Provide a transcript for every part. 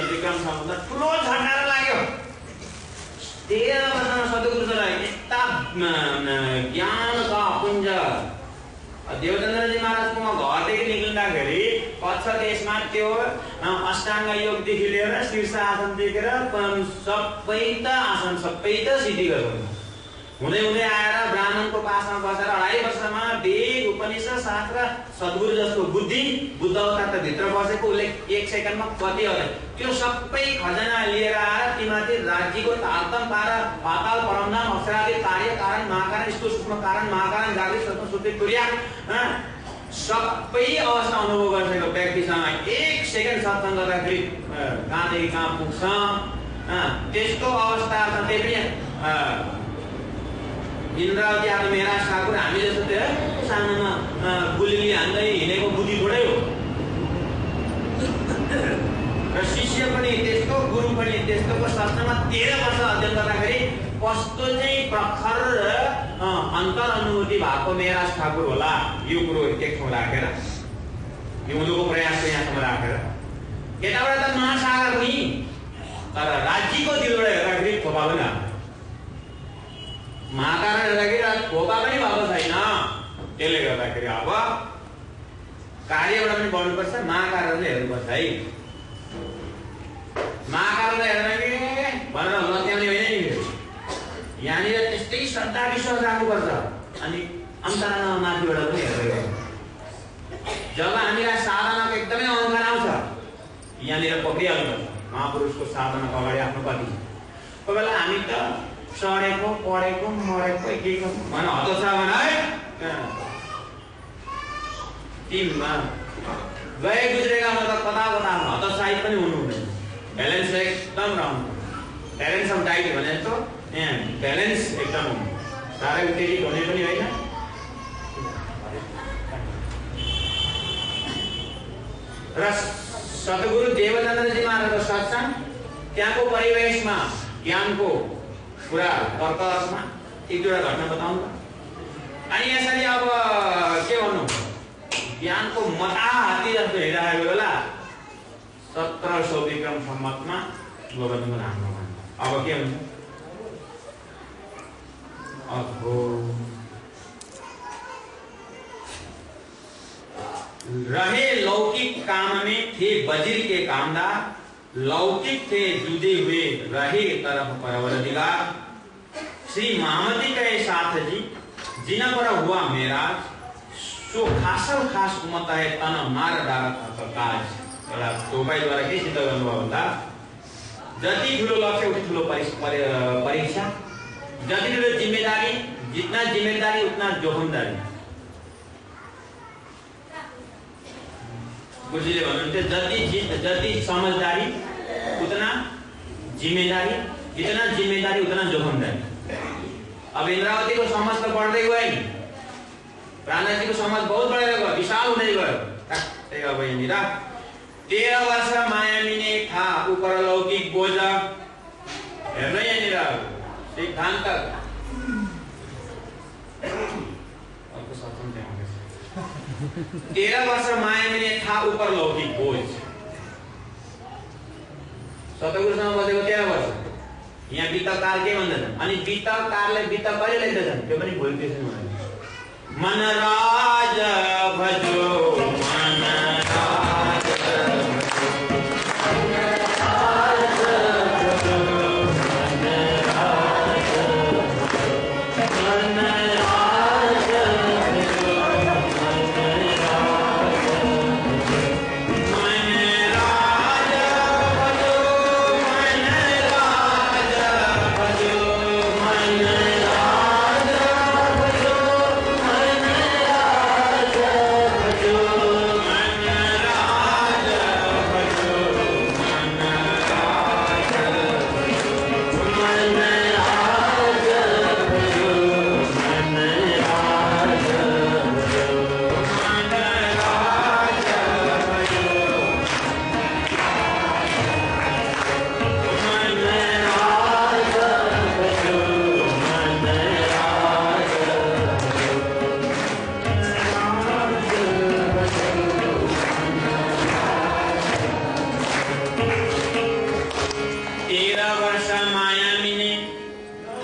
विक्रम सम्बन्ध ठुलो झन्डारा लाग्यो। 13 वर्षमा सद्गुरुलाई यस्ता ज्ञानका पुञ्ज। देवचन्द्रजी महाराजको घरदेखि निक्लिँदाखेरि कच्छ देशमा त्यो अष्टाङ्ग योगदेखि लिएर शीर्ष आसन देखेर सबै त आसन सबै त सिद्धि गर्नु हुँदै हुँदै आएर ब्राह्मणको पासमा बसेर 2.5 वर्षमा वेद उपनिषद शास्त्र सद्गुरु जस्तो बुद्धि बुद्ध अवतार त भित्र बसेको उसले 1 सेकेन्डमा कति हो त्यो सबै खजना लिएर आएर तिमाथि राज्यको तारतम पार पाताल परमधाम अक्षरादि कार्य कारण महाकारण स्थूल सूक्ष्म कारण महाकारण जागृत सूक्ष्म सुप्ति तुर्या सबै अवस्था अनुभव गरिसकेको व्यक्तिसँग 1 सेकेन्ड सत्सङ्ग गर्दाखेरि कहाँदेखि कहाँ पुग्छ त्यस्तो अवस्था छ। त्यही पनि इन्द्रावती आदि मेराज ठाकुर हामी जस्तो त्यो सानोमा गुलिली हान्दै हिँडेको बुद्धि थोरै हो र शिष्य पनि त्यस्तो गुरु पनि त्यस्तोको सत्सङ्गमा 13 वर्ष अध्ययन गर्दाखेरि कस्तो चाहिँ प्रखर अन्तर अनुभूति भएको मेराज ठाकुर होला। यो कुरो एक ठाउँ राखेर हिउँदोको प्रयासको यहाँसम्म राखेर यताबाट त महासागर पनि तर राज्यको दिलबाट हेर्दाखेरि थोपा पनि महाकारण हेर्दाखेरि थोपा पनि भएको छैन। त्यसले गर्दाखेरि अब कार्यबाट पनि बढ्नुपर्छ महाकारणले हेर्नुपर्छ है। महाकारणले हेर्दाखेरि भनेर लत्याउने होइन नि यहाँनिर त्यस्तै श्रद्धा विश्वास राख्नुपर्छ अनि अन्तरमा माथिबाट पनि हेर्दै गयो। जब हामीलाई साधनाको एकदमै अहङ्कार आउँछ यहाँनिर पक्रिहाल्नुपर्छ महापुरुषको साधनाको अगाडि आफ्नो कति कोही बेला हामी त सडेको पढेको मरेको के भने हतोत्सा भने है टिममा गए गुज्रेका मतलब कता कता हतोत्साहित पनि हुनु हुँदैन। ब्यालेन्स एकदम राम्रो ब्यालेन्स अफ डाइट भने जस्तो यहाँ ब्यालेन्स एकदम साह्रै उत्तेजित हुने पनि होइन। र सद्गुरु देवचन्द्रजी महाराजको सत्सङ्ग त्यहाँको परिवेशमा ज्ञानको पुरा तर्कमा एक दुईवटा घटना बताउनु। अनि यसरी अब के भन्नु ज्ञानको मता हात्ती जस्तो हिँडिरहेको बेला 1700 विक्रम सम्मतमा गोवर्धनको नाममा अब के हुन्छ अहो रहे लौकिक काम में थे वज्र के कामदार लौकिक थे जुदे हुए रहे तरफ परवरदिगार श्री मामती के साथ जी जिन पर हुआ मेरा सो खासल खास उमत है तन मार डारत काज एउटा टोपाईद्वारा के सिद्ध गर्नुभयो भन्दा जति ठुलो लक्ष्य उति ठुलो परीक्षा जति ठुलो जिम्मेदारी जितना जिम्मेदारी उतना जोखमदारी गुरुजीले भन्नुहुन्थ्यो जति समझदारी उतना जिम्मेदारी जितना जिम्मेदारी उतना जोखमदारी। अब इन्द्रावतीको समझ त बढ्दै गयो नि प्राणजीको समझ बहुत बढेर गयो विशाल हुँदै गयो। त्यही अब यहाँनिर 13 वर्ष मायामिने था उपर लौकिक बोझ हेर्नु यहाँनिर सिद्धान्त 13 वर्ष मायामिने था उपर लौकिक बोझ सतगुरुसँग बसेको 13 वर्ष यहाँ वित्तकार के भन्दछन् अनि वित्तकारले वित्त कहिले लेख्दछन् त्यो पनि भोलिकेसन भने मन राज भजो मन राज भजो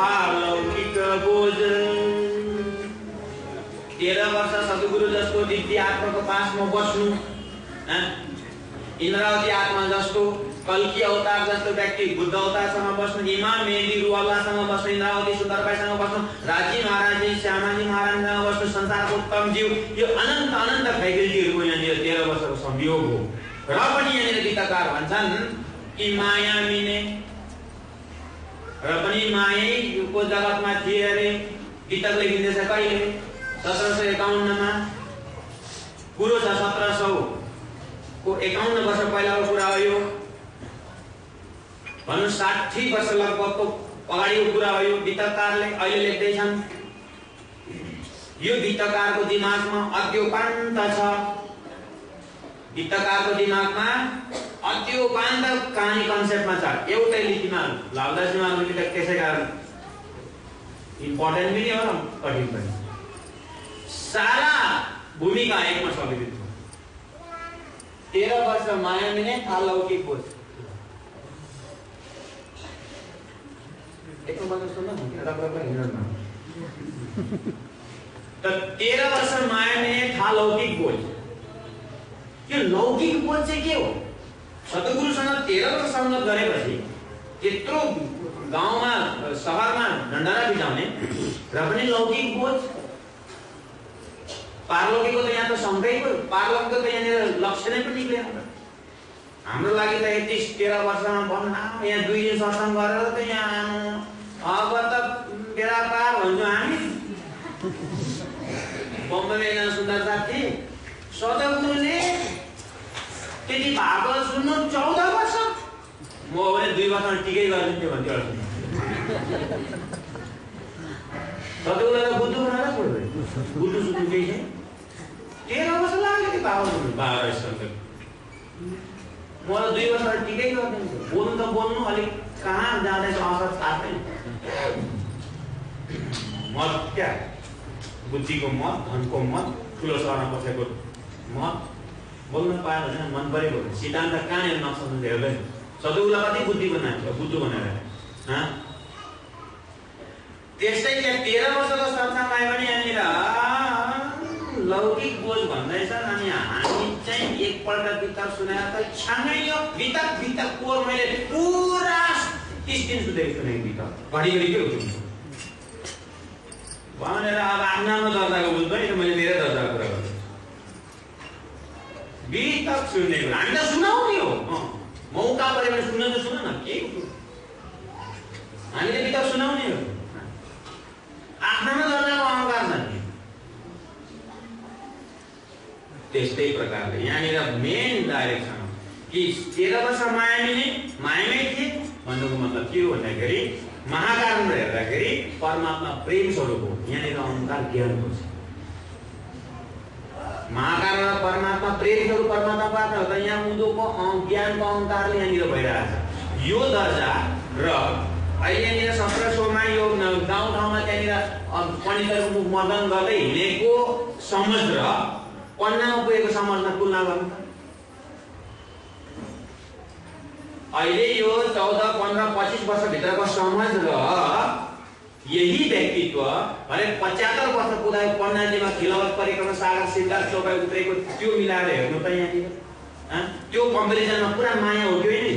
लौकिक बोझ। 13 वर्ष सद्गुरु जस्तो दिव्य आत्माको पासमा बस्नु, इन्द्रावती आत्मा जस्तो, कल्की अवतार जस्तो व्यक्ति बुद्ध अवतारसँग बस्नु, इमाम मेहदी रुवाल्लासँग बस्नु, इन्द्रावती सुन्दरबाईसँग बस्नु, राजी महाराजी श्यामाजी महाराजसँग बस्नु, संसारको उत्तम जीव, यो अनन्त अनन्त फ्याकल्टीहरूको यहाँनिर 13 वर्षको संयोग हो। र पनि यहाँनिर गीतकार भन्छन् कि माया मिने, र पनि मायैको जगतमा थिए अरे। गीतक लेखिँदैछ कहिले? 1751 मा। कुरो छ 1700 को 51 वर्ष पहिलाको कुरा हो यो। भन्नु 60 वर्ष लगभगको अगाडिको कुरा हो यो। गीतकारले अहिले लेख्दैछन्। यो गीतकारको दिमागमा अद्योपान्त छ। गीतकारको दिमागमा अद्योपान्त कहानी कन्सेप्टमा छ। एउटै लिपिमा लाउदासीमा गीतक, त्यसै कारण इम्पोर्टेन्ट पनि हो र कठिन पनि। सारा भूमिका एकमा समेटित हो। 13 वर्ष माया मिने था लौकिक बोझ। एकको बात सुन्नु न, रगरग हिँड्नु। त 13 वर्ष माया मिने था लौकिक बोझ। यो लौकिक बोझ चाहिँ के हो? सद्गुरुसँग 13 वर्ष संगत गरेपछि त्यत्रो गाउँमा शहरमा डन्डरा बिताउने, र पनि लौकिक बोझ। पारलौकिकको त यहाँ त सँगैको, पारलौकिकको त यहाँनिर लक्ष्य नै पनि निक्लेन। हाम्रो लागि त यति 13 वर्षमा भन्नु, यहाँ 2 दिन सत्सङ्ग गरेर त यहाँ अब त बेला पार भन्छौँ हामी। बम्बईमा एकजना सुन्दर साथी, सद्गुरुले त्यति भागवत सुन्नु 14 वर्ष, म भने 2 वर्षमा टिकै गरिदिन्थ्यो भन्थ्यो। सद्गुरुलाई त बुद्धु बनाएर छोड्दै, बुद्धु सुन्नु केही छैन। 13 वर्ष लाग्यो कि भागवत 12 वर्ष। म त 2 वर्षमा टिकै गरिदिन्थ्यो। बोल्नु त बोल्नु, अलिक कहाँ जाँदैछ असर थाहा छैन। मत क्या? बुद्धिको मत, धनको मत, ठुलो सहरमा बसेको मत, बोल्न पायो भने मन परेको सिद्धान्त कहाँनिर नसक्नु हेर्दैन। सद्गुरुलाई कति बुद्धि बनाएको, बुद्धु बनाएर। त्यस्तै त्यहाँ 13 वर्षको सत्सङ्ग आयो भने यहाँनिर लौकिक बोझ भन्दैछन्। अनि हामी चाहिँ एकपल्ट गीतक सुनेर त छाङ्गै यो गीतक कोर मैले पुरा 30 दिन सुनेको गीतक घडी के हुन्छ भनेर अब आफ्नो दर्जाको बुझ्दैन। मैले धेरै दर्जाको कुरा गर्छु। गीतक सुन्ने हामी त सुनाउने हो, मौका पऱ्यो भने सुन्न त सुन न, के हामीले गीतक सुनाउने हो। आफ्नो दर्जाको अहङ्कार छ नि। त्यस्तै प्रकारले यहाँनिर मेन डाइरेक्सन हो कि 13 वर्ष मायामै थिए भन्नुको मतलब के हो भन्दाखेरि महाकारणबाट हेर्दाखेरि परमात्मा प्रेम स्वरूप हो। यहाँनिर अहङ्कार ज्ञानको छ। महाकारण र परमात्मा प्रेम स्वरूप परमात्मा प्राप्त हुँदा यहाँ उँधोको ज्ञानको अहङ्कारले यहाँनिर भइरहेछ। यो दर्जा र अहिले यहाँनिर 1700 मा यो गाउँ ठाउँमा त्यहाँनिर पण्डितहरूको मुख मर्दन गर्दै हिँडेको समझ र पन्नामा पुगेको समझमा तुलना गर्नु। अहिले यो 14, 15, 25 वर्षभित्रको समझ र यही व्यक्तित्व अरे 75 वर्ष पुगेको पन्नाजीमा खिलवत परिक्रमा सागर सिद्धार्थ चौपाई उत्रेको त्यो मिलाएर हेर्नु त यहाँनिर त्यो कम्पेरिजनमा पुरा माया हो त्यो नि।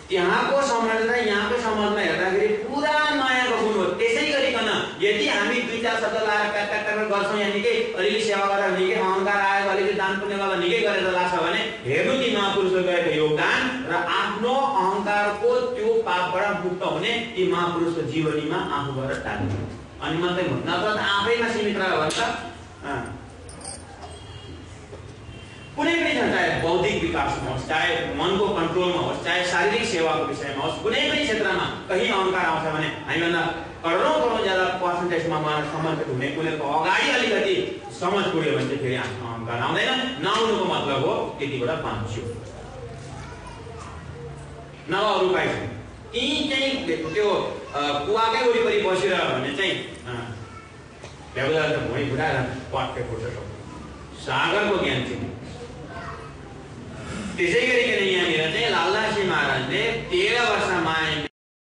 त्यहाँको समझ र यहाँको समझमा हेर्दाखेरि पुरा मायाको गुण हो। त्यसै गरिकन यदि हामी 2-4 शब्द लाएर ट्याक्टर गर्छौँ, यहाँ निकै अलिअलि सेवा गरेर निकै अहङ्कार आयो, अलिअलि दान पुण्य गरेर निकै गरेर लाग्छ भने हेर्नु कि महापुरुषले गरेको योगदान र आफ्नो अहङ्कारको त्यो पापबाट मुक्त हुने ती महापुरुषको जीवनीमा आफूबाट टाल्नु। अनि मात्रै नत्र त आफैमा सीमित रह्यो भने त कुनै पनि छ, चाहे बौद्धिक विकासमा होस्, चाहे मनको कन्ट्रोलमा होस्, चाहे शारीरिक सेवाको विषयमा होस्, कुनै पनि क्षेत्रमा कहीँ अहङ्कार आउँछ भने हामीभन्दा करोडौँ ज्यादा पर्सेन्टेजमा समर्पित हुने कुनेको अगाडि अलिकति समझ पुग्यो भने चाहिँ फेरि अहङ्कार आउँदैन। नआउनुको मतलब हो त्यति बेला बाँच्यो नभए अरू उपाय छैन। यहीँ चाहिँ त्यो कुवाकै वरिपरि बसेर भने चाहिँ भ्याउदा भुइँ फुटाएर पट्टे फुट्छ सागरको ज्ञान चाहिँ। त्यसै गरिकन यहाँनिर चाहिँ लालदासजी महाराजले